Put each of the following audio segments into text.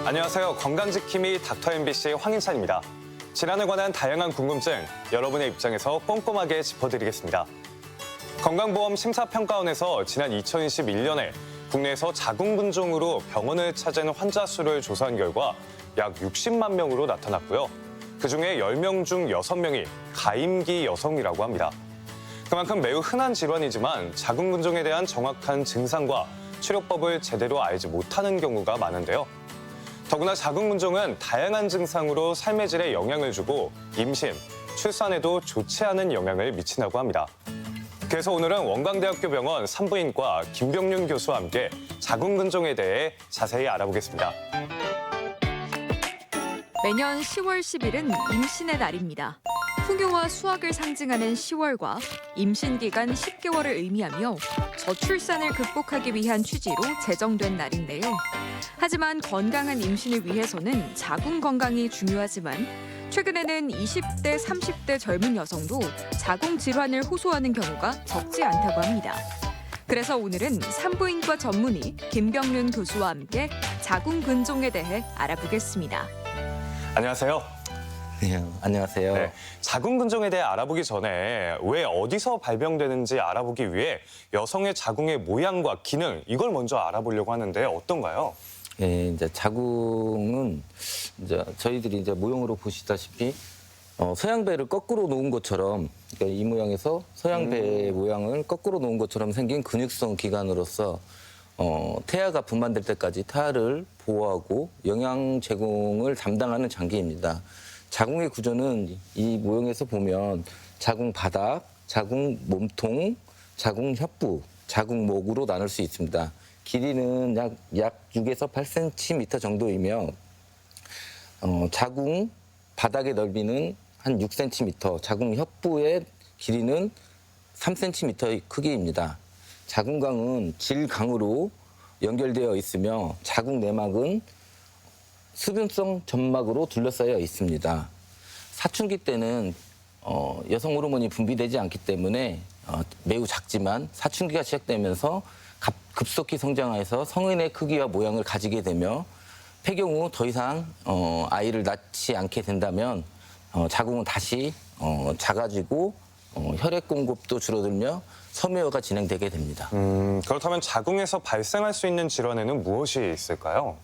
안녕하세요. 건강지킴이 닥터 MBC 황인찬입니다. 질환에 관한 다양한 궁금증 여러분의 입장에서 꼼꼼하게 짚어드리겠습니다. 건강보험 심사평가원에서 지난 2021년에 국내에서 자궁근종으로 병원을 찾은 환자 수를 조사한 결과 약 60만 명으로 나타났고요. 그중에 10명 중 6명이 가임기 여성이라고 합니다. 그만큼 매우 흔한 질환이지만 자궁근종에 대한 정확한 증상과 치료법을 제대로 알지 못하는 경우가 많은데요. 더구나 자궁근종은 다양한 증상으로 삶의 질에 영향을 주고 임신, 출산에도 좋지 않은 영향을 미친다고 합니다. 그래서 오늘은 원광대학교 병원 산부인과 김병윤 교수와 함께 자궁근종에 대해 자세히 알아보겠습니다. 매년 10월 10일은 임신의 날입니다. 풍요와 수확을 상징하는 10월과 임신 기간 10개월을 의미하며 저출산을 극복하기 위한 취지로 제정된 날인데요. 하지만 건강한 임신을 위해서는 자궁 건강이 중요하지만 최근에는 20대, 30대 젊은 여성도 자궁 질환을 호소하는 경우가 적지 않다고 합니다. 그래서 오늘은 산부인과 전문의 김병윤 교수와 함께 자궁 근종에 대해 알아보겠습니다. 안녕하세요. 네, 안녕하세요. 네, 자궁근종에 대해 알아보기 전에 왜 어디서 발병되는지 알아보기 위해 여성의 자궁의 모양과 기능 이걸 먼저 알아보려고 하는데 어떤가요? 네, 이제 자궁은 이제 저희들이 이제 모형으로 보시다시피 서양배를 거꾸로 놓은 것처럼, 그러니까 이 모양에서 서양배 모양을 거꾸로 놓은 것처럼 생긴 근육성 기관으로서 태아가 분만될 때까지 태아를 보호하고 영양 제공을 담당하는 장기입니다. 자궁의 구조는 이 모형에서 보면 자궁 바닥, 자궁 몸통, 자궁 협부, 자궁목으로 나눌 수 있습니다. 길이는 약 6에서 8cm 정도이며 자궁 바닥의 넓이는 한 6cm, 자궁 협부의 길이는 3cm의 크기입니다. 자궁강은 질강으로 연결되어 있으며 자궁 내막은 수분성 점막으로 둘러싸여 있습니다. 사춘기 때는 여성 호르몬이 분비되지 않기 때문에 매우 작지만 사춘기가 시작되면서 급속히 성장해서 성인의 크기와 모양을 가지게 되며 폐경후 더 이상 아이를 낳지 않게 된다면 자궁은 다시 작아지고 혈액 공급도 줄어들며 섬유화가 진행되게 됩니다. 그렇다면 자궁에서 발생할 수 있는 질환에는 무엇이 있을까요?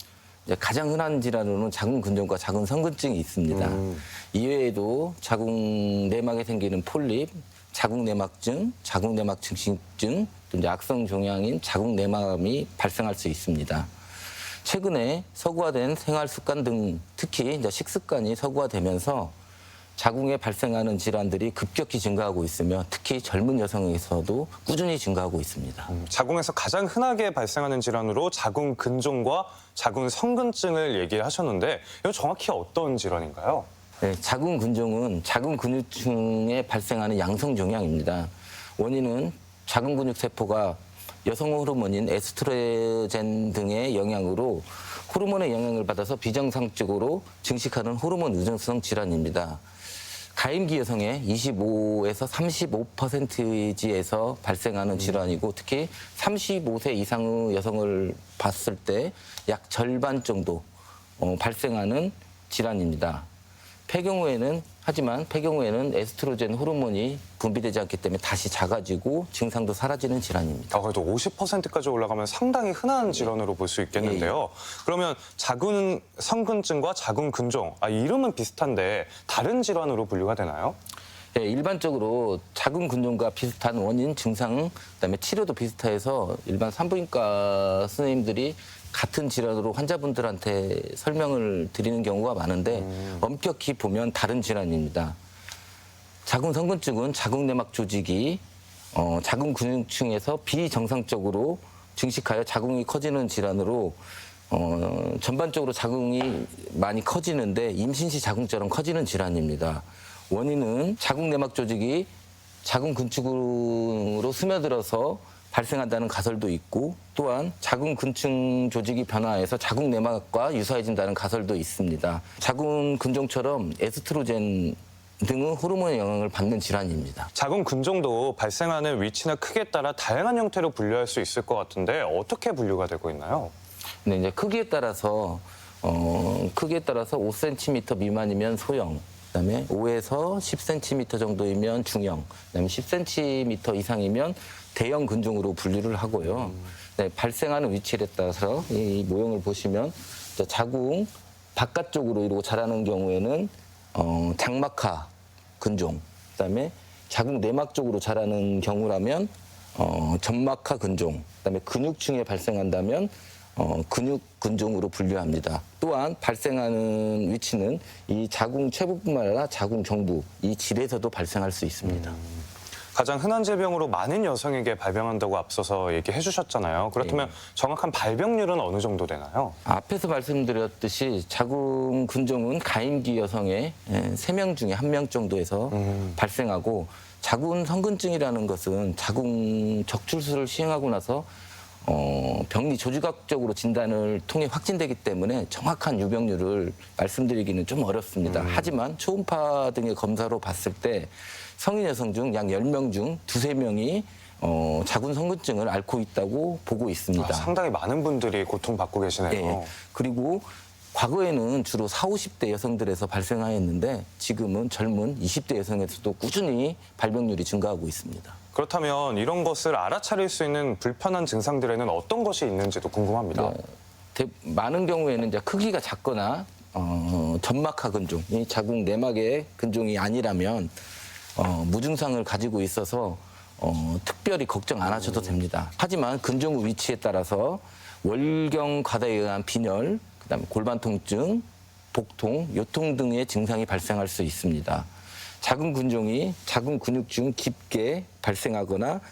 가장 흔한 질환으로는 자궁근종과 자궁성근증이 있습니다. 이외에도 자궁 내막에 생기는 폴립, 자궁내막증, 자궁내막증식증, 또 이제 악성 종양인 자궁내막암이 발생할 수 있습니다. 최근에 서구화된 생활 습관 등 특히 이제 식습관이 서구화되면서 자궁에 발생하는 질환들이 급격히 증가하고 있으며 특히 젊은 여성에서도 꾸준히 증가하고 있습니다. 자궁에서 가장 흔하게 발생하는 질환으로 자궁근종과 자궁성근증을 얘기하셨는데 이건 정확히 어떤 질환인가요? 네, 자궁근종은 자궁 근육층에 발생하는 양성 종양입니다. 원인은 자궁 근육 세포가 여성 호르몬인 에스트로겐 등의 영향으로 호르몬의 영향을 받아서 비정상적으로 증식하는 호르몬 의존성 질환입니다. 가임기 여성의 25에서 35%에서 발생하는 질환이고 특히 35세 이상의 여성을 봤을 때 약 절반 정도 발생하는 질환입니다. 하지만 폐경후에는 에스트로겐 호르몬이 분비되지 않기 때문에 다시 작아지고 증상도 사라지는 질환입니다. 그래도 50%까지 올라가면 상당히 흔한 질환으로 볼 수 있겠는데요. 그러면 자궁성근증과 자궁근종, 이름은 비슷한데 다른 질환으로 분류가 되나요? 네, 일반적으로 자궁근종과 비슷한 원인, 증상, 그다음에 치료도 비슷해서 일반 산부인과 선생님들이 같은 질환으로 환자분들한테 설명을 드리는 경우가 많은데 엄격히 보면 다른 질환입니다. 자궁성근증은 자궁내막 조직이 자궁 근육층에서 비정상적으로 증식하여 자궁이 커지는 질환으로 전반적으로 자궁이 많이 커지는데 임신 시 자궁처럼 커지는 질환입니다. 원인은 자궁내막 조직이 자궁 근육으로 스며들어서 발생한다는 가설도 있고 또한 자궁 근층 조직이 변화해서 자궁 내막과 유사해진다는 가설도 있습니다. 자궁 근종처럼 에스트로겐 등의 호르몬의 영향을 받는 질환입니다. 자궁근종도 발생하는 위치나 크기에 따라 다양한 형태로 분류할 수 있을 것 같은데 어떻게 분류가 되고 있나요? 네, 이제 크기에 따라서 크기에 따라서 5cm 미만이면 소형, 그다음에 5에서 10cm 정도이면 중형, 그다음에 10cm 이상이면 대형 근종으로 분류를 하고요. 네, 발생하는 위치에 따라서 이 모형을 보시면 자궁 바깥쪽으로 이루고 자라는 경우에는 장막하 근종, 그다음에 자궁 내막 쪽으로 자라는 경우라면 점막하 근종, 그다음에 근육층에 발생한다면 근육 근종으로 분류합니다. 또한 발생하는 위치는 이 자궁 최부뿐만 아니라 자궁 정부, 이 질에서도 발생할 수 있습니다. 가장 흔한 질병으로 많은 여성에게 발병한다고 앞서서 얘기해 주셨잖아요. 그렇다면 정확한 발병률은 어느 정도 되나요? 앞에서 말씀드렸듯이 자궁 근종은 가임기 여성의 3명 중에 1명 정도에서 발생하고, 자궁 성근증이라는 것은 자궁 적출술을 시행하고 나서 병리 조직학적으로 진단을 통해 확진되기 때문에 정확한 유병률을 말씀드리기는 좀 어렵습니다. 하지만 초음파 등의 검사로 봤을 때 성인 여성 중 약 10명 중 2~3명이 자궁 성근증을 앓고 있다고 보고 있습니다. 상당히 많은 분들이 고통받고 계시네요. 네. 그리고 과거에는 주로 40, 50대 여성들에서 발생하였는데 지금은 젊은 20대 여성에서도 꾸준히 발병률이 증가하고 있습니다. 그렇다면 이런 것을 알아차릴 수 있는 불편한 증상들에는 어떤 것이 있는지도 궁금합니다. 많은 경우에는 이제 크기가 작거나 점막하 근종, 이 자궁 내막의 근종이 아니라면 무증상을 가지고 있어서 특별히 걱정 안 하셔도 됩니다. 하지만 근종 위치에 따라서 월경 과다에 의한 빈혈, 그다음에 골반 통증, 복통, 요통 등의 증상이 발생할 수 있습니다. 자궁 근종이 자궁 근육 중 깊게 발생하거나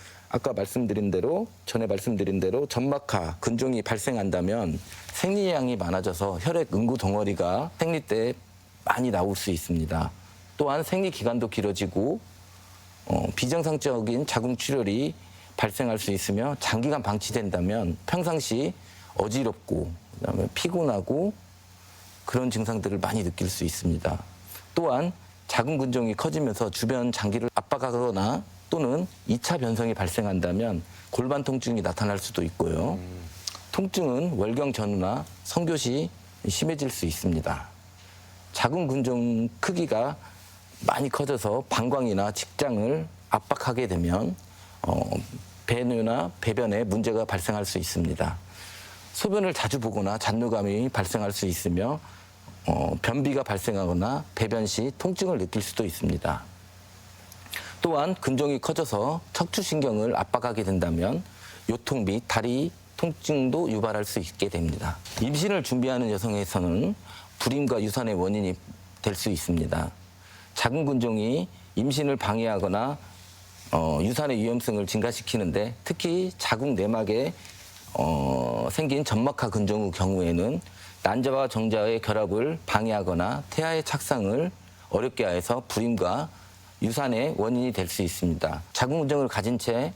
전에 말씀드린 대로 점막하 근종이 발생한다면 생리량이 많아져서 혈액 응고 덩어리가 생리 때 많이 나올 수 있습니다. 또한 생리 기간도 길어지고 비정상적인 자궁 출혈이 발생할 수 있으며 장기간 방치된다면 평상시 어지럽고 그다음에 피곤하고 그런 증상들을 많이 느낄 수 있습니다. 또한 자궁 근종이 커지면서 주변 장기를 압박하거나 또는 2차 변성이 발생한다면 골반 통증이 나타날 수도 있고요. 통증은 월경 전후나 성교 시 심해질 수 있습니다. 자궁 근종 크기가 많이 커져서 방광이나 직장을 압박하게 되면 배뇨나 배변에 문제가 발생할 수 있습니다. 소변을 자주 보거나 잔뇨감이 발생할 수 있으며 변비가 발생하거나 배변 시 통증을 느낄 수도 있습니다. 또한 근종이 커져서 척추신경을 압박하게 된다면 요통 및 다리 통증도 유발할 수 있게 됩니다. 임신을 준비하는 여성에서는 불임과 유산의 원인이 될 수 있습니다. 자궁 근종이 임신을 방해하거나 유산의 위험성을 증가시키는데 특히 자궁 내막에 생긴 점막하 근종의 경우에는 난자와 정자의 결합을 방해하거나 태아의 착상을 어렵게 해서 불임과 유산의 원인이 될 수 있습니다. 자궁 근종을 가진 채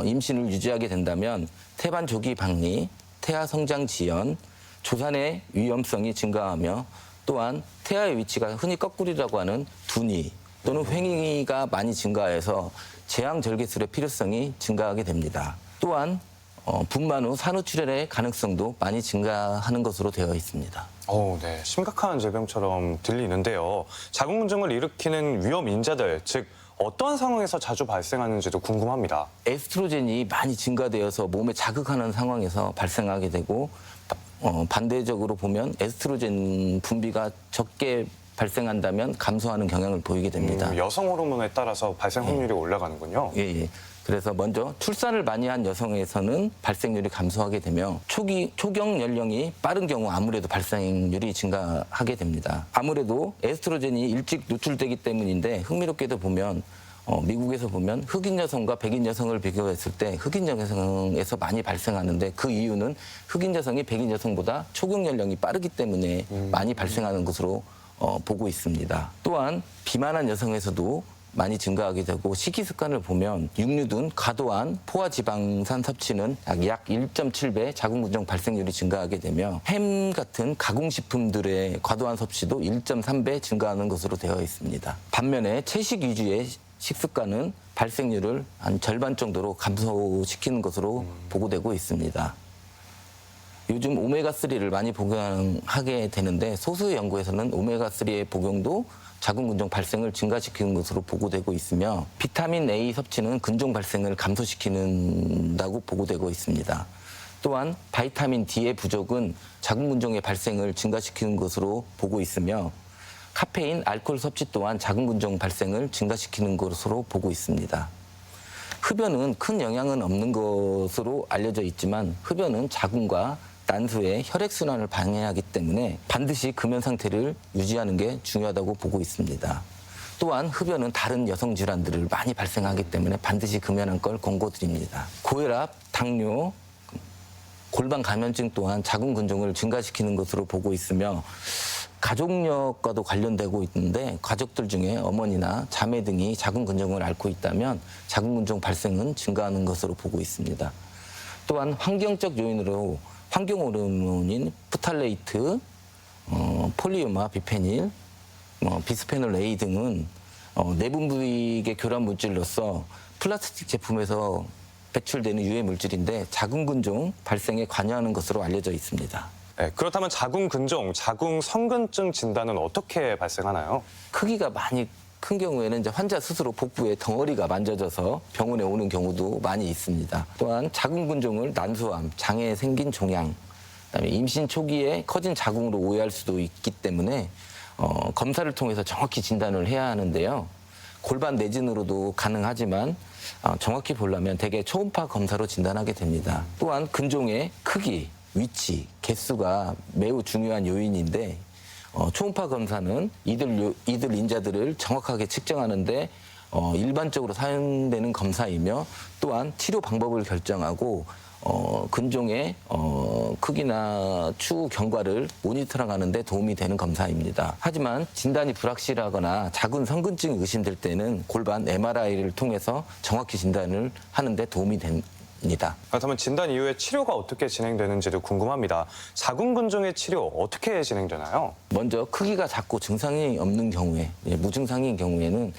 임신을 유지하게 된다면 태반 조기 박리, 태아 성장 지연, 조산의 위험성이 증가하며 또한 태아의 위치가 흔히 거꾸리라고 하는 둔위 또는 횡위가 많이 증가해서 제왕절개술의 필요성이 증가하게 됩니다. 또한 분만 후 산후출혈의 가능성도 많이 증가하는 것으로 되어 있습니다. 네. 심각한 질병처럼 들리는데요. 자궁 근종을 일으키는 위험 인자들, 즉 어떠한 상황에서 자주 발생하는지도 궁금합니다. 에스트로겐이 많이 증가되어서 몸에 자극하는 상황에서 발생하게 되고 반대적으로 보면 에스트로겐 분비가 적게 발생한다면 감소하는 경향을 보이게 됩니다. 여성 호르몬에 따라서 발생 확률이 올라가는군요. 예. 그래서 먼저 출산을 많이 한 여성에서는 발생률이 감소하게 되며 초경 연령이 빠른 경우 아무래도 발생률이 증가하게 됩니다. 아무래도 에스트로겐이 일찍 노출되기 때문인데 흥미롭게도 보면 미국에서 보면 흑인 여성과 백인 여성을 비교했을 때 흑인 여성에서 많이 발생하는데 그 이유는 흑인 여성이 백인 여성보다 초경 연령이 빠르기 때문에 많이 발생하는 것으로 보고 있습니다. 또한 비만한 여성에서도 많이 증가하게 되고 식이 습관을 보면 육류 과도한 포화지방산 섭취는 약 1.7배 자궁 근종 발생률이 증가하게 되며 햄 같은 가공식품들의 과도한 섭취도 1.3배 증가하는 것으로 되어 있습니다. 반면에 채식 위주의 식습관은 발생률을 한 절반 정도로 감소시키는 것으로 보고되고 있습니다. 요즘 오메가3를 많이 복용하게 되는데 소수 연구에서는 오메가3의 복용도 자궁 근종 발생을 증가시키는 것으로 보고되고 있으며 비타민 A 섭취는 근종 발생을 감소시키는다고 보고되고 있습니다. 또한 바이타민 D의 부족은 자궁 근종의 발생을 증가시키는 것으로 보고 있으며 카페인, 알코올 섭취 또한 자궁 근종 발생을 증가시키는 것으로 보고 있습니다. 흡연은 큰 영향은 없는 것으로 알려져 있지만 흡연은 자궁과 난수의 혈액순환을 방해하기 때문에 반드시 금연 상태를 유지하는 게 중요하다고 보고 있습니다. 또한 흡연은 다른 여성 질환들을 많이 발생하기 때문에 반드시 금연한 걸 권고드립니다. 고혈압, 당뇨, 골반 감염증 또한 자궁 근종을 증가시키는 것으로 보고 있으며 가족력과도 관련되고 있는데 가족들 중에 어머니나 자매 등이 자궁 근종을 앓고 있다면 자궁 근종 발생은 증가하는 것으로 보고 있습니다. 또한 환경적 요인으로 환경 호르몬인 프탈레이트, 폴리우마, 비페닐, 비스페놀 A 등은 내분 부위의 교란 물질로서 플라스틱 제품에서 배출되는 유해 물질인데 자궁 근종 발생에 관여하는 것으로 알려져 있습니다. 네, 그렇다면 자궁 근종, 자궁 성근증 진단은 어떻게 발생하나요? 크기가 많이 큰 경우에는 이제 환자 스스로 복부에 덩어리가 만져져서 병원에 오는 경우도 많이 있습니다. 또한 자궁 근종을 난소암, 장애에 생긴 종양, 그다음에 임신 초기에 커진 자궁으로 오해할 수도 있기 때문에 검사를 통해서 정확히 진단을 해야 하는데요. 골반 내진으로도 가능하지만 정확히 보려면 대개 초음파 검사로 진단하게 됩니다. 또한 근종의 크기, 위치, 개수가 매우 중요한 요인인데 초음파 검사는 이들 인자들을 정확하게 측정하는데 일반적으로 사용되는 검사이며 또한 치료 방법을 결정하고 근종의 크기나 추후 경과를 모니터링하는 데 도움이 되는 검사입니다. 하지만 진단이 불확실하거나 자궁 성근증이 의심될 때는 골반 MRI를 통해서 정확히 진단을 하는 데 도움이 됩니다. 그렇다면 진단 이후에 치료가 어떻게 진행되는지도 궁금합니다. 자궁 근종의 치료 어떻게 진행되나요? 먼저 크기가 작고 증상이 없는 경우에 무증상인 경우에는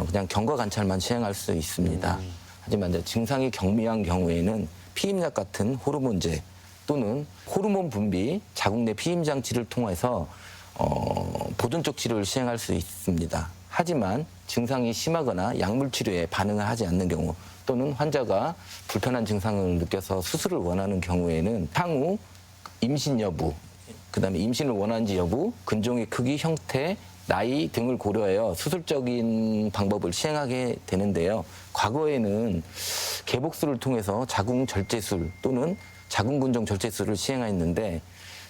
그냥 경과 관찰만 시행할 수 있습니다. 하지만 이제 증상이 경미한 경우에는 피임약 같은 호르몬제 또는 호르몬 분비 자궁 내 피임 장치를 통해서 보존적 치료를 시행할 수 있습니다. 하지만 증상이 심하거나 약물 치료에 반응을 하지 않는 경우 또는 환자가 불편한 증상을 느껴서 수술을 원하는 경우에는 향후 임신 여부, 그다음에 임신을 원하는지 여부, 근종의 크기, 형태, 나이 등을 고려하여 수술적인 방법을 시행하게 되는데요. 과거에는 개복술을 통해서 자궁 절제술 또는 자궁 근종 절제술을 시행했는데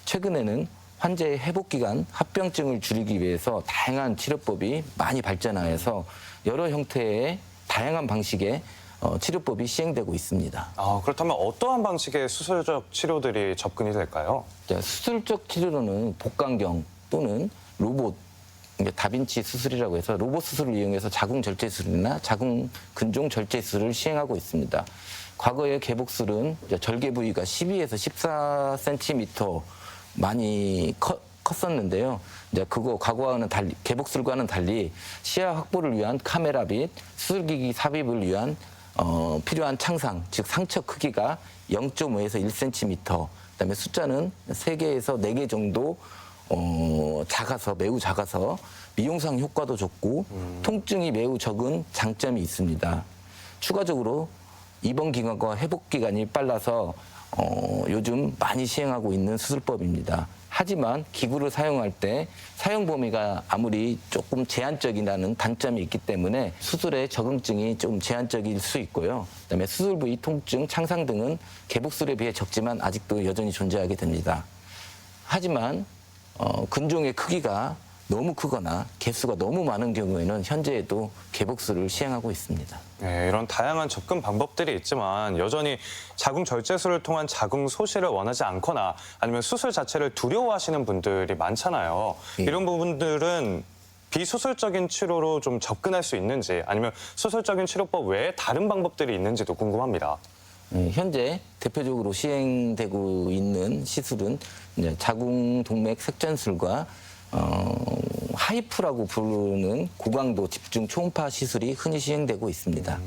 최근에는 환자의 회복 기간, 합병증을 줄이기 위해서 다양한 치료법이 많이 발전하여서 여러 형태의 다양한 방식의 치료법이 시행되고 있습니다. 그렇다면 어떠한 방식의 수술적 치료들이 접근이 될까요? 수술적 치료로는 복강경 또는 로봇, 다빈치 수술이라고 해서 로봇 수술을 이용해서 자궁 절제술이나 자궁 근종 절제술을 시행하고 있습니다. 과거의 개복술은 절개 부위가 12에서 14cm 많이 컸었는데요. 이제 그거 과거와는 달리 개복술과는 달리 시야 확보를 위한 카메라 및 수술기기 삽입을 위한 필요한 창상, 즉 상처 크기가 0.5에서 1cm, 그다음에 숫자는 3개에서 4개 정도 매우 작아서 미용상 효과도 좋고 통증이 매우 적은 장점이 있습니다. 추가적으로 입원 기간과 회복 기간이 빨라서 요즘 많이 시행하고 있는 수술법입니다. 하지만 기구를 사용할 때 사용 범위가 아무리 조금 제한적이라는 단점이 있기 때문에 수술의 적응증이 좀 제한적일 수 있고요. 그다음에 수술 부위 통증, 창상 등은 개복술에 비해 적지만 아직도 여전히 존재하게 됩니다. 하지만 근종의 크기가 너무 크거나 개수가 너무 많은 경우에는 현재에도 개복술을 시행하고 있습니다. 네, 이런 다양한 접근 방법들이 있지만 여전히 자궁 절제술을 통한 자궁 소실을 원하지 않거나 아니면 수술 자체를 두려워하시는 분들이 많잖아요. 예. 이런 부분들은 비수술적인 치료로 좀 접근할 수 있는지 아니면 수술적인 치료법 외에 다른 방법들이 있는지도 궁금합니다. 현재 대표적으로 시행되고 있는 시술은 이제 자궁 동맥 색전술과 하이프라고 부르는 고강도 집중 초음파 시술이 흔히 시행되고 있습니다.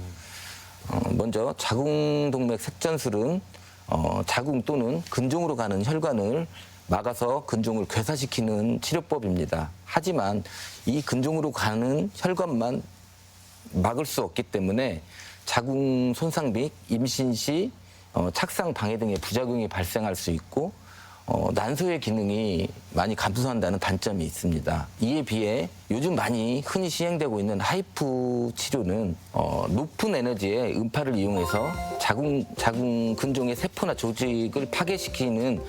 먼저 자궁 동맥 색전술은 자궁 또는 근종으로 가는 혈관을 막아서 근종을 괴사시키는 치료법입니다. 하지만 이 근종으로 가는 혈관만 막을 수 없기 때문에 자궁 손상 및 임신 시 착상 방해 등의 부작용이 발생할 수 있고 난소의 기능이 많이 감소한다는 단점이 있습니다. 이에 비해 요즘 많이 흔히 시행되고 있는 하이프 치료는 높은 에너지의 음파를 이용해서 자궁 근종의 세포나 조직을 파괴시키는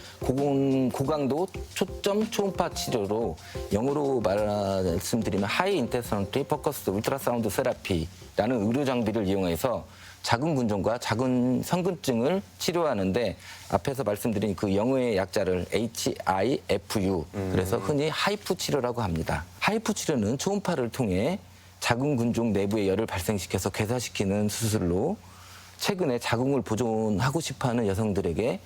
고강도 초점 초음파 치료로 영어로 말씀드리면 하이 인텐시티 포커스 울트라사운드 세라피라는 의료 장비를 이용해서 자궁 근종과 자궁 성근증을 치료하는데 앞에서 말씀드린 그 영어의 약자를 HIFU 그래서 흔히 하이프 치료라고 합니다. 하이프 치료는 초음파를 통해 자궁 근종 내부의 열을 발생시켜서 괴사시키는 수술로 최근에 자궁을 보존하고 싶어하는 여성들에게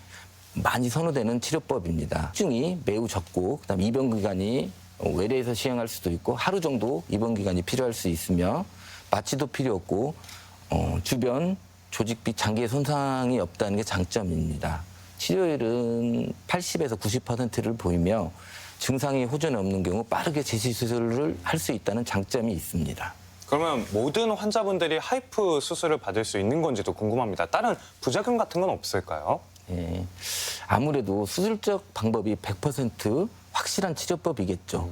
많이 선호되는 치료법입니다. 수중이 매우 적고 그다음 입원 기간이 외래에서 시행할 수도 있고 하루 정도 입원 기간이 필요할 수 있으며 마취도 필요 없고 주변 조직 및 장기의 손상이 없다는 게 장점입니다. 치료율은 80에서 90%를 보이며 증상이 호전이 없는 경우 빠르게 재시 수술을 할 수 있다는 장점이 있습니다. 그러면 모든 환자분들이 하이프 수술을 받을 수 있는 건지도 궁금합니다. 다른 부작용 같은 건 없을까요? 예, 아무래도 수술적 방법이 100% 확실한 치료법이겠죠.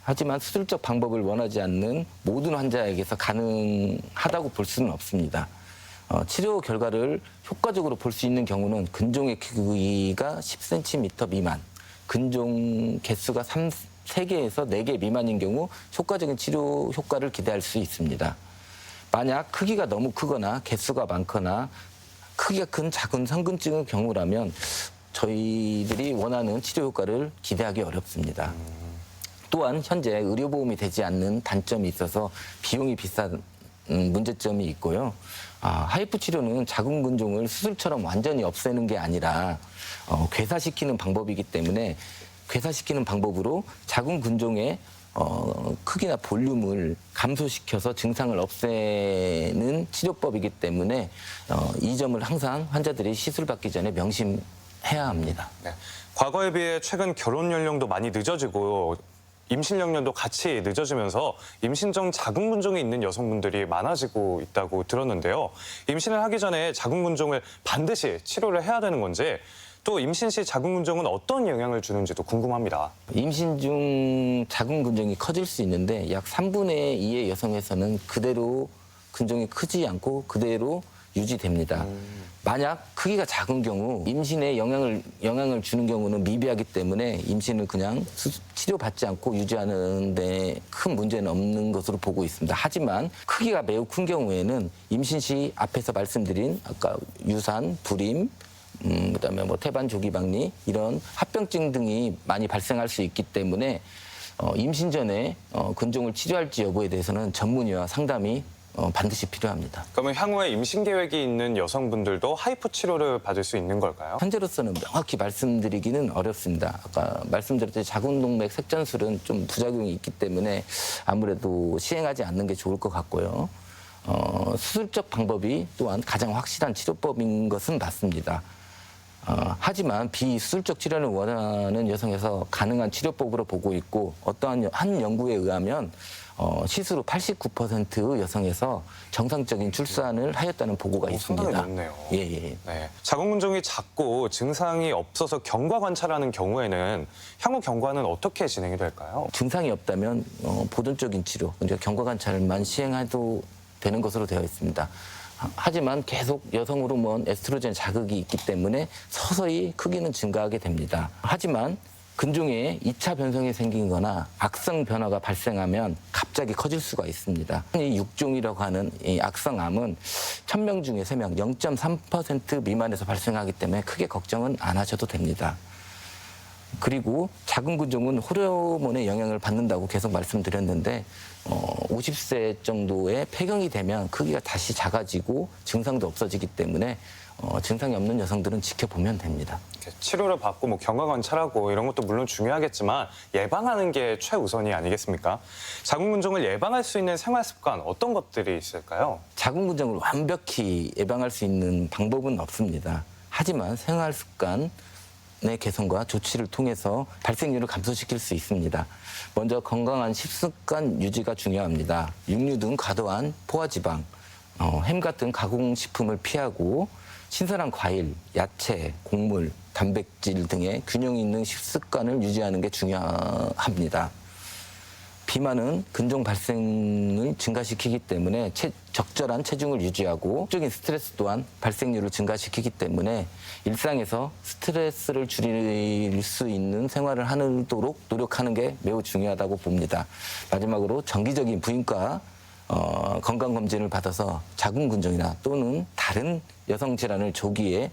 하지만 수술적 방법을 원하지 않는 모든 환자에게서 가능하다고 볼 수는 없습니다. 치료 결과를 효과적으로 볼 수 있는 경우는 근종의 크기가 10cm 미만, 근종 개수가 3개에서 4개 미만인 경우 효과적인 치료 효과를 기대할 수 있습니다. 만약 크기가 너무 크거나 개수가 많거나 크기가 큰 자궁 성근증의 경우라면 저희들이 원하는 치료 효과를 기대하기 어렵습니다. 또한 현재 의료보험이 되지 않는 단점이 있어서 비용이 비싼 문제점이 있고요. 하이프 치료는 자궁 근종을 수술처럼 완전히 없애는 게 아니라 괴사시키는 방법이기 때문에 괴사시키는 방법으로 자궁 근종의 크기나 볼륨을 감소시켜서 증상을 없애는 치료법이기 때문에 이 점을 항상 환자들이 시술받기 전에 명심해야 합니다. 네. 과거에 비해 최근 결혼 연령도 많이 늦어지고 임신 연령도 같이 늦어지면서 임신 전 자궁 근종이 있는 여성분들이 많아지고 있다고 들었는데요. 임신을 하기 전에 자궁 근종을 반드시 치료를 해야 되는 건지 또 임신 시 자궁 근종은 어떤 영향을 주는지도 궁금합니다. 임신 중 자궁 근종이 커질 수 있는데 약 3분의 2의 여성에서는 그대로 근종이 크지 않고 그대로 유지됩니다. 만약 크기가 작은 경우 임신에 영향을 주는 경우는 미비하기 때문에 임신을 그냥 치료받지 않고 유지하는 데 큰 문제는 없는 것으로 보고 있습니다. 하지만 크기가 매우 큰 경우에는 임신 시 앞에서 말씀드린 아까 유산, 불임, 그다음에 태반 조기박리 이런 합병증 등이 많이 발생할 수 있기 때문에 임신 전에 근종을 치료할지 여부에 대해서는 전문의와 상담이 반드시 필요합니다. 그러면 향후에 임신 계획이 있는 여성분들도 하이프 치료를 받을 수 있는 걸까요? 현재로서는 명확히 말씀드리기는 어렵습니다. 아까 말씀드렸듯이 자궁동맥 색전술은 좀 부작용이 있기 때문에 아무래도 시행하지 않는 게 좋을 것 같고요. 수술적 방법이 또한 가장 확실한 치료법인 것은 맞습니다. 하지만 비수술적 치료를 원하는 여성에서 가능한 치료법으로 보고 있고 어떠한 한 연구에 의하면 시술 후 89% 여성에서 정상적인 출산을 하였다는 보고가 있습니다. 상당히 높네요. 예. 네. 자궁 근종이 작고 증상이 없어서 경과 관찰하는 경우에는 향후 경과는 어떻게 진행이 될까요? 증상이 없다면 보존적인 치료, 그러니까 경과 관찰만 시행해도 되는 것으로 되어 있습니다. 하지만 계속 여성 호르몬 에스트로겐 자극이 있기 때문에 서서히 크기는 증가하게 됩니다. 하지만 근종에 2차 변성이 생기거나 악성 변화가 발생하면 갑자기 커질 수가 있습니다. 이 육종이라고 하는 이 악성암은 1000명 중에 3명, 0.3% 미만에서 발생하기 때문에 크게 걱정은 안 하셔도 됩니다. 그리고 자궁 근종은 호르몬의 영향을 받는다고 계속 말씀드렸는데 50세 정도의 폐경이 되면 크기가 다시 작아지고 증상도 없어지기 때문에 증상이 없는 여성들은 지켜보면 됩니다. 치료를 받고 경과 관찰하고 이런 것도 물론 중요하겠지만 예방하는 게 최우선이 아니겠습니까? 자궁 근종을 예방할 수 있는 생활 습관 어떤 것들이 있을까요? 자궁 근종을 완벽히 예방할 수 있는 방법은 없습니다. 하지만 생활 습관의 개선과 조치를 통해서 발생률을 감소시킬 수 있습니다. 먼저 건강한 식습관 유지가 중요합니다. 육류 등 과도한 포화지방, 햄 같은 가공식품을 피하고 신선한 과일, 야채, 곡물, 단백질 등의 균형 있는 식습관을 유지하는 게 중요합니다. 비만은 근종 발생을 증가시키기 때문에 적절한 체중을 유지하고 적인 스트레스 또한 발생률을 증가시키기 때문에 일상에서 스트레스를 줄일 수 있는 생활을 하도록 노력하는 게 매우 중요하다고 봅니다. 마지막으로 정기적인 부인과 건강검진을 받아서 자궁근종이나 또는 다른 여성 질환을 조기에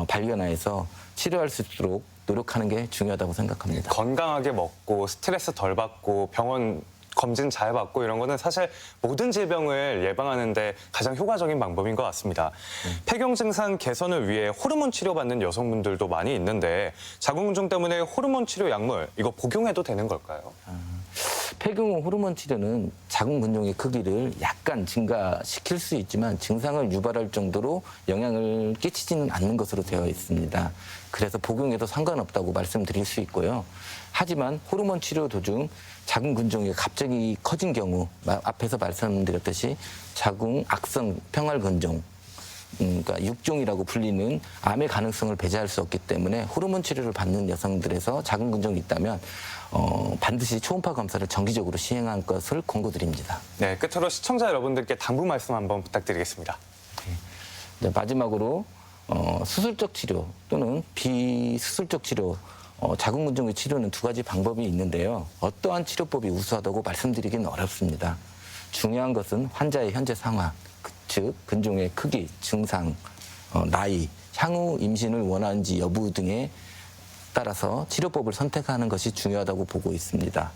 발견해서 치료할 수 있도록 노력하는 게 중요하다고 생각합니다. 건강하게 먹고 스트레스 덜 받고 병원 검진 잘 받고 이런 거는 사실 모든 질병을 예방하는 데 가장 효과적인 방법인 것 같습니다. 폐경 증상 개선을 위해 호르몬 치료받는 여성분들도 많이 있는데 자궁근종 때문에 호르몬 치료 약물 이거 복용해도 되는 걸까요? 폐경 후 호르몬 치료는 자궁근종의 크기를 약간 증가시킬 수 있지만 증상을 유발할 정도로 영향을 끼치지는 않는 것으로 되어 있습니다. 그래서 복용해도 상관없다고 말씀드릴 수 있고요. 하지만 호르몬 치료 도중 자궁근종이 갑자기 커진 경우 앞에서 말씀드렸듯이 자궁 악성 평활근종 그러니까 육종이라고 불리는 암의 가능성을 배제할 수 없기 때문에 호르몬 치료를 받는 여성들에서 자궁근종이 있다면 반드시 초음파 검사를 정기적으로 시행할 것을 권고드립니다. 네, 끝으로 시청자 여러분들께 당부 말씀 한번 부탁드리겠습니다. 네, 마지막으로 수술적 치료 또는 비수술적 치료 자궁근종의 치료는 두 가지 방법이 있는데요. 어떠한 치료법이 우수하다고 말씀드리기는 어렵습니다. 중요한 것은 환자의 현재 상황, 즉 근종의 크기, 증상, 나이, 향후 임신을 원하는지 여부 등에 따라서 치료법을 선택하는 것이 중요하다고 보고 있습니다.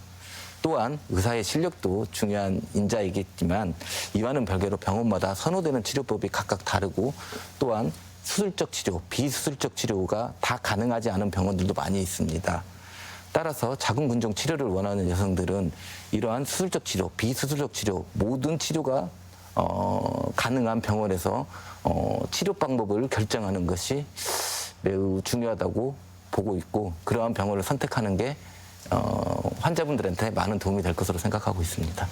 또한 의사의 실력도 중요한 인자이겠지만 이와는 별개로 병원마다 선호되는 치료법이 각각 다르고 또한 수술적 치료, 비수술적 치료가 다 가능하지 않은 병원들도 많이 있습니다. 따라서 자궁근종 치료를 원하는 여성들은 이러한 수술적 치료, 비수술적 치료 모든 치료가 가능한 병원에서 치료 방법을 결정하는 것이 매우 중요하다고 보고 있고 그러한 병원을 선택하는 게 환자분들한테 많은 도움이 될 것으로 생각하고 있습니다.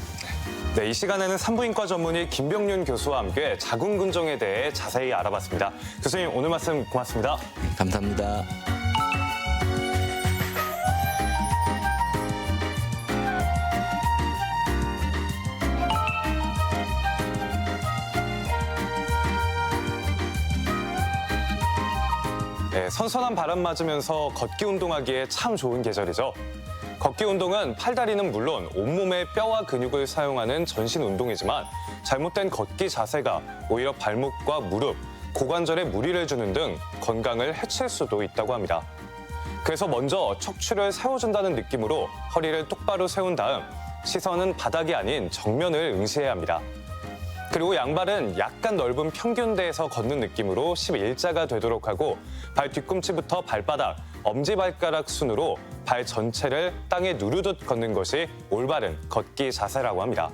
네, 이 시간에는 산부인과 전문의 김병윤 교수와 함께 자궁근종에 대해 자세히 알아봤습니다. 교수님, 오늘 말씀 고맙습니다. 네, 감사합니다. 네, 선선한 바람 맞으면서 걷기 운동하기에 참 좋은 계절이죠. 걷기 운동은 팔다리는 물론 온몸의 뼈와 근육을 사용하는 전신 운동이지만 잘못된 걷기 자세가 오히려 발목과 무릎, 고관절에 무리를 주는 등 건강을 해칠 수도 있다고 합니다. 그래서 먼저 척추를 세워준다는 느낌으로 허리를 똑바로 세운 다음 시선은 바닥이 아닌 정면을 응시해야 합니다. 그리고 양발은 약간 넓은 평균대에서 걷는 느낌으로 11자가 되도록 하고 발 뒤꿈치부터 발바닥, 엄지발가락 순으로 발 전체를 땅에 누르듯 걷는 것이 올바른 걷기 자세라고 합니다.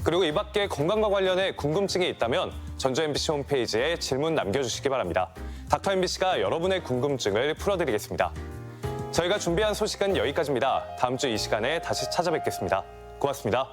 그리고 이 밖에 건강과 관련해 궁금증이 있다면 전주 MBC 홈페이지에 질문 남겨주시기 바랍니다. 닥터 MBC가 여러분의 궁금증을 풀어드리겠습니다. 저희가 준비한 소식은 여기까지입니다. 다음 주 이 시간에 다시 찾아뵙겠습니다. 고맙습니다.